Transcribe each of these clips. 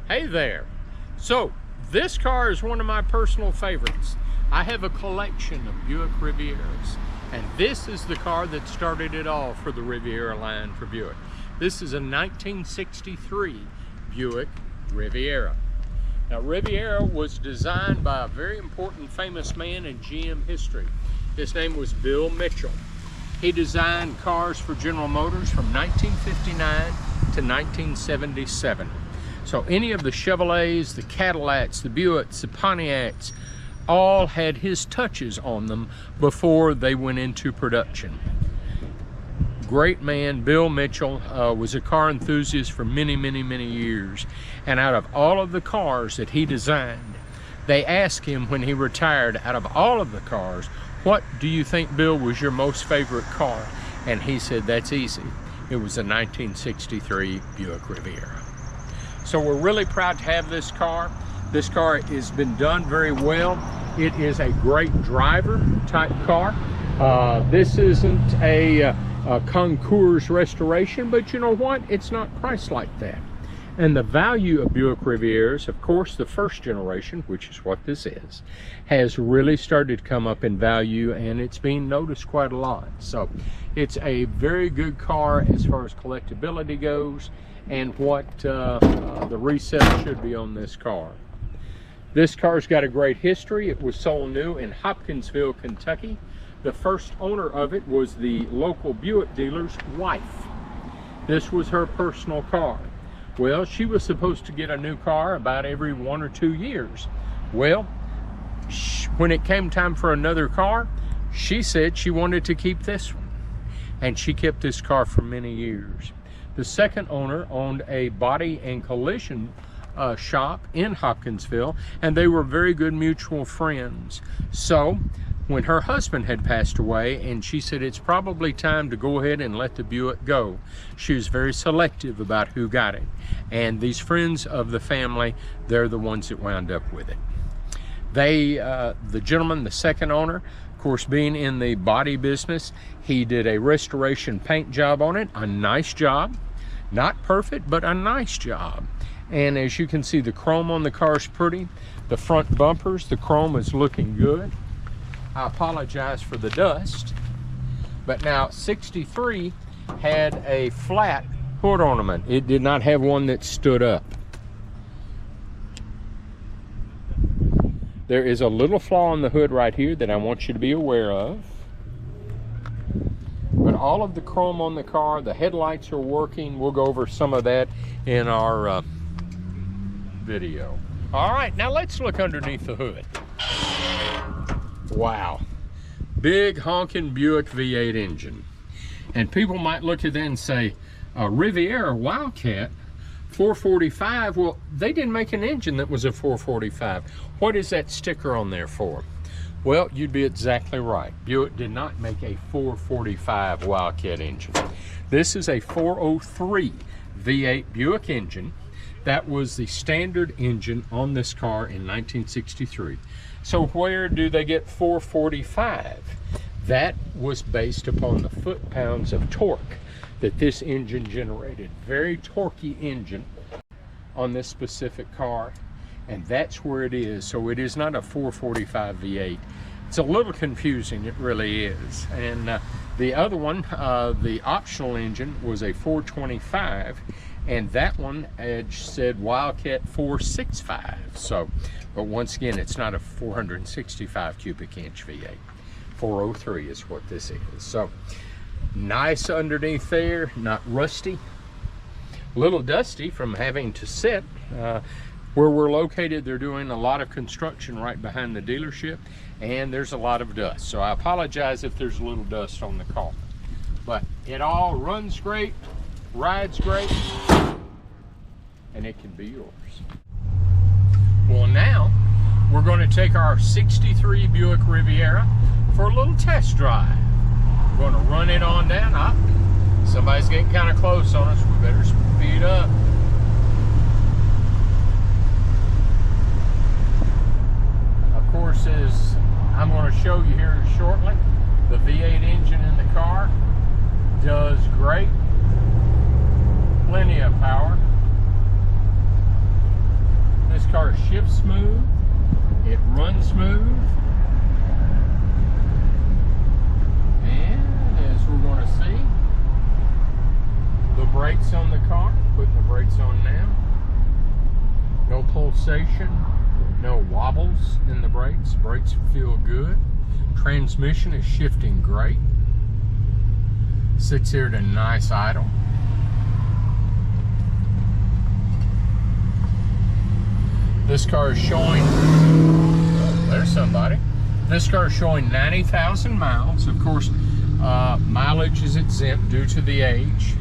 Hey there. So this car is one of my personal favorites. I have a collection of Buick Rivieras, and this is the car that started it all for the Riviera line for Buick. This is a 1963 Buick Riviera. Now, Riviera was designed by a very important famous man in GM history. His name was Bill Mitchell. He designed cars for General Motors from 1959 to 1977. So any of the Chevrolets, the Cadillacs, the Buicks, the Pontiacs, all had his touches on them before they went into production. Great man, Bill Mitchell, was a car enthusiast for many years. And out of all of the cars that he designed, they asked him when he retired, out of all of the cars, what do you think, Bill, was your most favorite car? And he said, that's easy. It was a 1963 Buick Riviera. So we're really proud to have this car. This car has been done very well. It is a great driver type car. This isn't a concours restoration, but you know what? It's not priced like that. And the value of Buick Rivieras, of course, the first generation, which is what this is, has really started to come up in value, and it's being noticed quite a lot. So it's a very good car as far as collectability goes, and what the resale should be on this car. This car's got a great history. It was sold new in Hopkinsville, Kentucky. The first owner of it was the local Buick dealer's wife. This was her personal car. Well, she was supposed to get a new car about every 1 or 2 years. Well, when it came time for another car, she said she wanted to keep this one. And she kept this car for many years. The second owner owned a body and collision shop in Hopkinsville, and they were very good mutual friends. So when her husband had passed away and she said it's probably time to go ahead and let the Buick go, she was very selective about who got it. And these friends of the family, they're the ones that wound up with it. The gentleman, the second owner, of course, being in the body business, he did a restoration paint job on it, a nice job. Not perfect, but a nice job. And as you can see, the chrome on the car is pretty. The front bumpers, the chrome is looking good. I apologize for the dust. But now, 63 had a flat hood ornament. It did not have one that stood up. There is a little flaw in the hood right here that I want you to be aware of. But all of the chrome on the car, the headlights are working. We'll go over some of that in our video. All right, now let's look underneath the hood. Wow, big honking Buick V8 engine. And people might look at that and say, a Riviera Wildcat 445, well, they didn't make an engine that was a 445. What is that sticker on there for? Well, you'd be exactly right. Buick did not make a 445 Wildcat engine. This is a 403 V8 Buick engine. That was the standard engine on this car in 1963. So where do they get 445? That was based upon the foot-pounds of torque that this engine generated. Very torquey engine on this specific car. And that's where it is. So it is not a 445 V8. It's a little confusing, it really is. And the other one, the optional engine, was a 425, and that one edge said Wildcat 465. So, but once again, it's not a 465 cubic inch V8. 403 is what this is. So nice underneath there, not rusty. A little dusty from having to sit. Where we're located, they're doing a lot of construction right behind the dealership, and there's a lot of dust. So I apologize if there's a little dust on the car. But it all runs great, rides great, and it can be yours. Well, now we're going to take our 63 Buick Riviera for a little test drive. We're going to run it on down. Somebody's getting kind of close on us. We better speed up. Of course, as I'm going to show you here shortly, the V8 engine in the car does great. Plenty of power. car shifts smooth. It runs smooth. And as we're going to see, the brakes on the car, putting the brakes on now. No pulsation, no wobbles in the brakes. Brakes feel good. Transmission is shifting great. Sits here at a nice idle. This car is showing, oh, there's somebody. This car is showing 90,000 miles. Of course, mileage is exempt due to the age.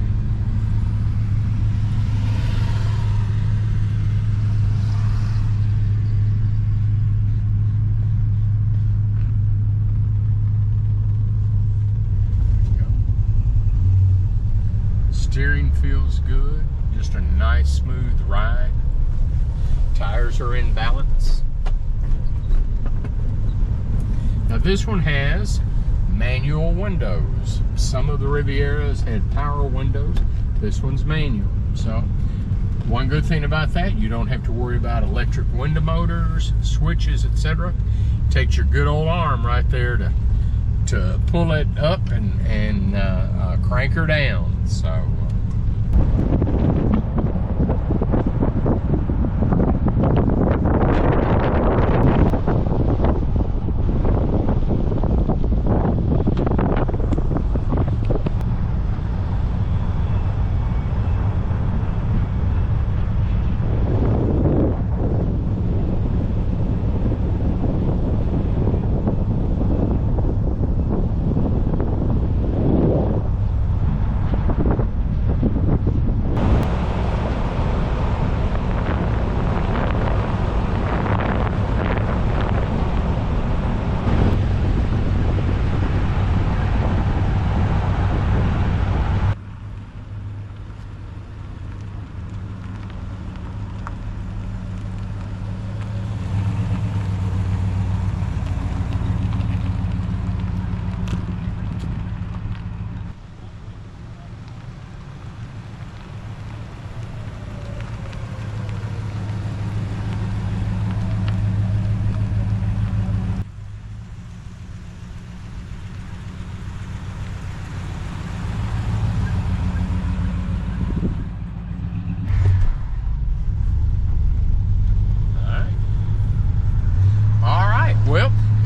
Steering feels good. Just a nice, smooth ride. Tires are in balance. Now this one has manual windows. Some of the Rivieras had power windows. This one's manual. So one good thing about that, you don't have to worry about electric window motors, switches, etc. Takes your good old arm right there to pull it up and crank her down. So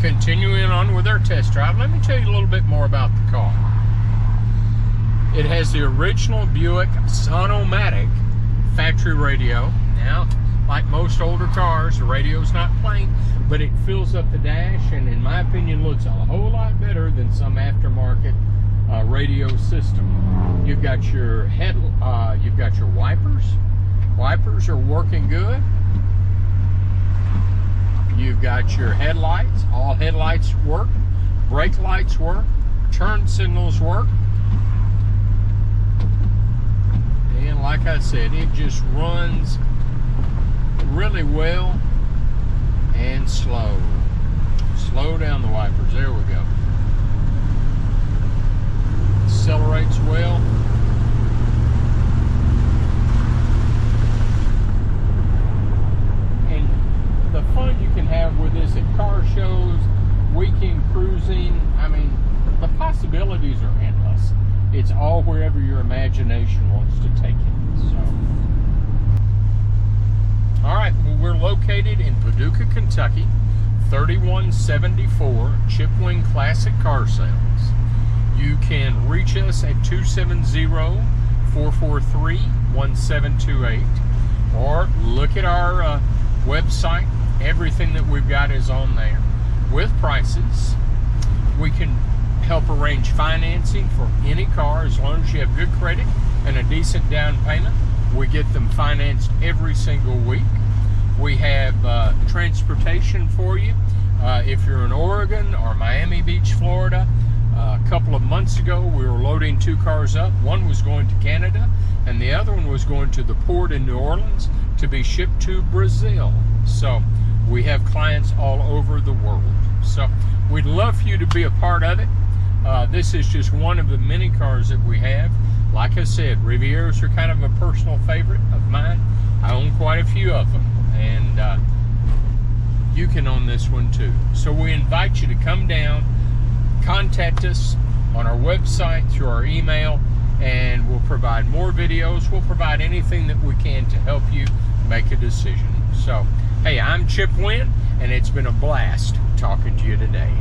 continuing on with our test drive, let me tell you a little bit more about the car. It has the original Buick Sonomatic factory radio. Now, like most older cars, the radio's not playing, but it fills up the dash and in my opinion looks a whole lot better than some aftermarket radio system. You've got your you've got your wipers. Wipers are working good. You've got your headlights. All headlights work. Brake lights work. Turn signals work. And like I said, it just runs really well and slow. Slow down the wipers. There we go. Accelerates well. The fun you can have with this at car shows, weekend cruising, I mean, the possibilities are endless. It's all wherever your imagination wants to take it. So, all right, well, we're located in Paducah, Kentucky, 3174 Chipwing Classic Car Sales. You can reach us at 270-443-1728 or look at our website. Everything that we've got is on there with prices. We can help arrange financing for any car as long as you have good credit and a decent down payment. We get them financed every single week. We have transportation for you. If you're in Oregon or Miami Beach, Florida, a couple of months ago we were loading 2 cars up. One was going to Canada and the other one was going to the port in New Orleans to be shipped to Brazil. So we have clients all over the world. So we'd love for you to be a part of it. This is just one of the many cars that we have. Like I said, Rivieras are kind of a personal favorite of mine. I own quite a few of them. and you can own this one too. So we invite you to come down, contact us on our website, through our email, and we'll provide more videos. We'll provide anything that we can to help you make a decision. So, hey, I'm Chip Wynn, and it's been a blast talking to you today.